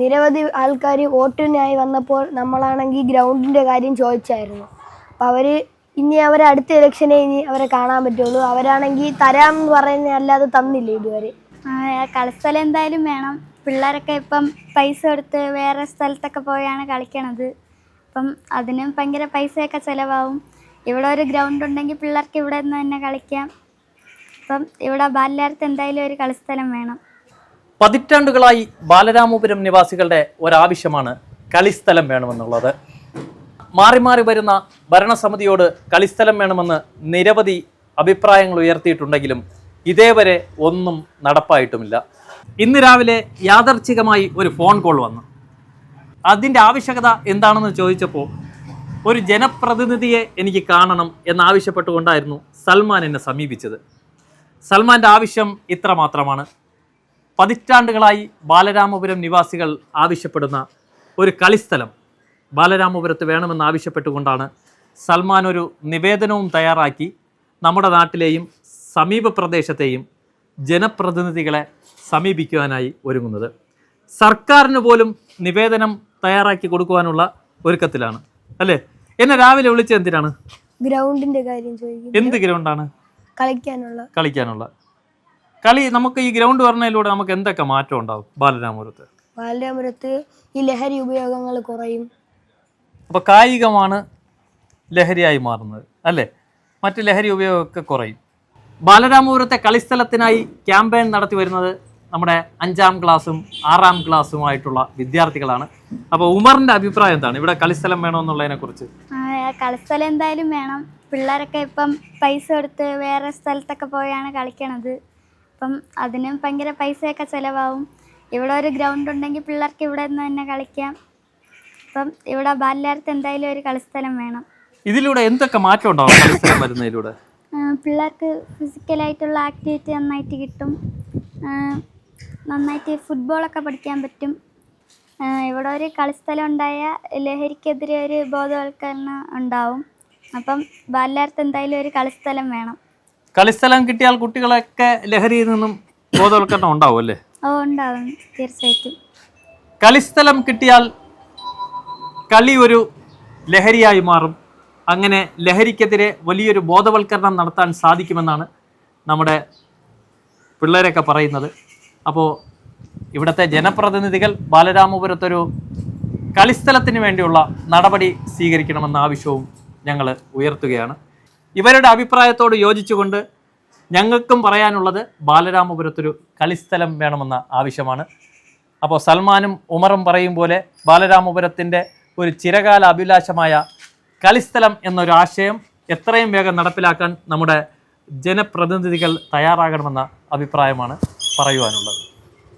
നിരവധി ആൾക്കാർ വോട്ടിനായി വന്നപ്പോൾ നമ്മളാണെങ്കിൽ ഗ്രൗണ്ടിൻ്റെ കാര്യം ചോദിച്ചായിരുന്നു. അപ്പോൾ ഇനി അടുത്ത ഇലക്ഷനെ ഇനി അവരെ കാണാൻ പറ്റുള്ളൂ. അവരാണെങ്കിൽ തരാമെന്ന് പറയുന്നത് അല്ലാതെ തന്നില്ല ഇതുവരെ. കളിസ്ഥലം എന്തായാലും വേണം. പിള്ളേരൊക്കെ ഇപ്പം പൈസ കൊടുത്ത് വേറെ സ്ഥലത്തൊക്കെ പോയാണ് കളിക്കണത്. അപ്പം അതിനും ഭയങ്കര പൈസയൊക്കെ ചിലവാകും. ഇവിടെ ഒരു ഗ്രൗണ്ട് ഉണ്ടെങ്കിൽ പിള്ളേർക്ക് ഇവിടെ നിന്ന് തന്നെ കളിക്കാം. അപ്പം ഇവിടെ ബാലരാമപുരത്ത് എന്തായാലും ഒരു കളിസ്ഥലം വേണം. പതിറ്റാണ്ടുകളായി ബാലരാമപുരം നിവാസികളുടെ ഒരാവശ്യമാണ് കളിസ്ഥലം വേണമെന്നുള്ളത്. മാറി മാറി വരുന്ന ഭരണസമിതിയോട് കളിസ്ഥലം വേണമെന്ന് നിരവധി അഭിപ്രായങ്ങൾ ഉയർത്തിയിട്ടുണ്ടെങ്കിലും ഇതേവരെ ഒന്നും നടപ്പായിട്ടുമില്ല. ഇന്ന് രാവിലെ യാദർച്ഛികമായി ഒരു ഫോൺ കോൾ വന്നു. അതിൻ്റെ ആവശ്യകത എന്താണെന്ന് ചോദിച്ചപ്പോൾ ഒരു ജനപ്രതിനിധിയെ എനിക്ക് കാണണം എന്നാവശ്യപ്പെട്ടുകൊണ്ടായിരുന്നു സൽമാൻ എന്നെ സമീപിച്ചത്. സൽമാൻ്റെ ആവശ്യം ഇത്ര മാത്രമാണ്. പതിറ്റാണ്ടുകളായി ബാലരാമപുരം നിവാസികൾ ആവശ്യപ്പെടുന്ന ഒരു കളിസ്ഥലം ബാലരാമപുരത്ത് വേണമെന്നാവശ്യപ്പെട്ടുകൊണ്ടാണ് സൽമാൻ ഒരു നിവേദനവും തയ്യാറാക്കി നമ്മുടെ നാട്ടിലെയും സമീപ പ്രദേശത്തെയും ജനപ്രതിനിധികളെ സമീപിക്കുവാനായി ഒരുങ്ങുന്നത്. സർക്കാരിന് പോലും നിവേദനം തയ്യാറാക്കി കൊടുക്കുവാനുള്ള ഒരുക്കത്തിലാണ് അല്ലേ? എന്നെ രാവിലെ വിളിച്ചത് എന്തിനാണ്? ഗ്രൗണ്ടിൻ്റെ കാര്യം ചോദിക്കും. എന്ത് ഗ്രൗണ്ടാണ്? കളിക്കാനുള്ള കളി. നമുക്ക് ഈ ഗ്രൗണ്ട് പറഞ്ഞതിലൂടെ നമുക്ക് എന്തൊക്കെ മാറ്റം ഉണ്ടാവും ബാലരാമപുരത്ത് ഈ ലഹരി ഉപയോഗങ്ങൾ കുറയും. അപ്പോൾ കായികമാണ് ലഹരിയായി മാറുന്നത് അല്ലേ? മറ്റ് ലഹരി ഉപയോഗമൊക്കെ കുറയും. ബാലരാമപുരത്തെ കളിസ്ഥലത്തിനായി ക്യാമ്പയിൻ നടത്തി വരുന്നത് നമ്മുടെ 5ാം ക്ലാസ്സും 6ാം ക്ലാസ്സുമായിട്ടുള്ള വിദ്യാർത്ഥികളാണ്. അപ്പോൾ ഉമറിൻ്റെ അഭിപ്രായം എന്താണ് ഇവിടെ കളിസ്ഥലം വേണമെന്നുള്ളതിനെ കുറിച്ച്? കളിസ്ഥലം എന്തായാലും വേണം. പിള്ളേരൊക്കെ ഇപ്പം പൈസ കൊടുത്ത് വേറെ സ്ഥലത്തൊക്കെ പോയാണ് കളിക്കണത്. അപ്പം അതിനും ഭയങ്കര പൈസയൊക്കെ ചിലവാകും. ഇവിടെ ഒരു ഗ്രൗണ്ട് ഉണ്ടെങ്കിൽ പിള്ളേർക്ക് ഇവിടെ നിന്ന് തന്നെ കളിക്കാം. അപ്പം ഇവിടെ ബാലരാമപുരത്ത് എന്തായാലും ഒരു കളിസ്ഥലം വേണം. ഇതിലൂടെ എന്തൊക്കെ മാറ്റം ഉണ്ടാവും കളിസ്ഥലം വരുന്നതിലൂടെ? പിള്ളേർക്ക് ഫിസിക്കലായിട്ടുള്ള ആക്ടിവിറ്റി നന്നായിട്ട് കിട്ടും. നന്നായിട്ട് ഫുട്ബോളൊക്കെ പഠിക്കാൻ പറ്റും. ഇവിടെ ഒരു കളിസ്ഥലം ഉണ്ടായാൽ ലഹരിക്കെതിരെ ഒരു ബോധവൽക്കരണം ഉണ്ടാവും. അപ്പം ബാലരാമപുരത്ത് എന്തായാലും ഒരു കളിസ്ഥലം വേണം. കളിസ്ഥലം കിട്ടിയാൽ കുട്ടികളൊക്കെ ലഹരിയിൽ നിന്നും ബോധവൽക്കരണം ഉണ്ടാവും അല്ലേ? ഉണ്ടാവും, തീർച്ചയായിട്ടും. കളിസ്ഥലം കിട്ടിയാൽ കളി ഒരു ലഹരിയായി മാറും. അങ്ങനെ ലഹരിക്കെതിരെ വലിയൊരു ബോധവൽക്കരണം നടത്താൻ സാധിക്കുമെന്നാണ് നമ്മുടെ പിള്ളേരൊക്കെ പറയുന്നത്. അപ്പോൾ ഇവിടുത്തെ ജനപ്രതിനിധികൾ ബാലരാമപുരത്തൊരു കളിസ്ഥലത്തിന് വേണ്ടിയുള്ള നടപടി സ്വീകരിക്കണമെന്ന ആവശ്യവും ഞങ്ങൾ ഉയർത്തുകയാണ്. ഇവരുടെ അഭിപ്രായത്തോട് യോജിച്ചുകൊണ്ട് ഞങ്ങൾക്കും പറയാനുള്ളത് ബാലരാമപുരത്തൊരു കളിസ്ഥലം വേണമെന്ന ആവശ്യമാണ്. അപ്പോൾ സൽമാനും ഉമറും പറയും പോലെ ബാലരാമപുരത്തിൻ്റെ ഒരു ചിരകാല അഭിലാഷമായ കളിസ്ഥലം എന്നൊരു ആശയം എത്രയും വേഗം നടപ്പിലാക്കാൻ നമ്മുടെ ജനപ്രതിനിധികൾ തയ്യാറാകണമെന്ന അഭിപ്രായമാണ് പറയുവാനുള്ളത്.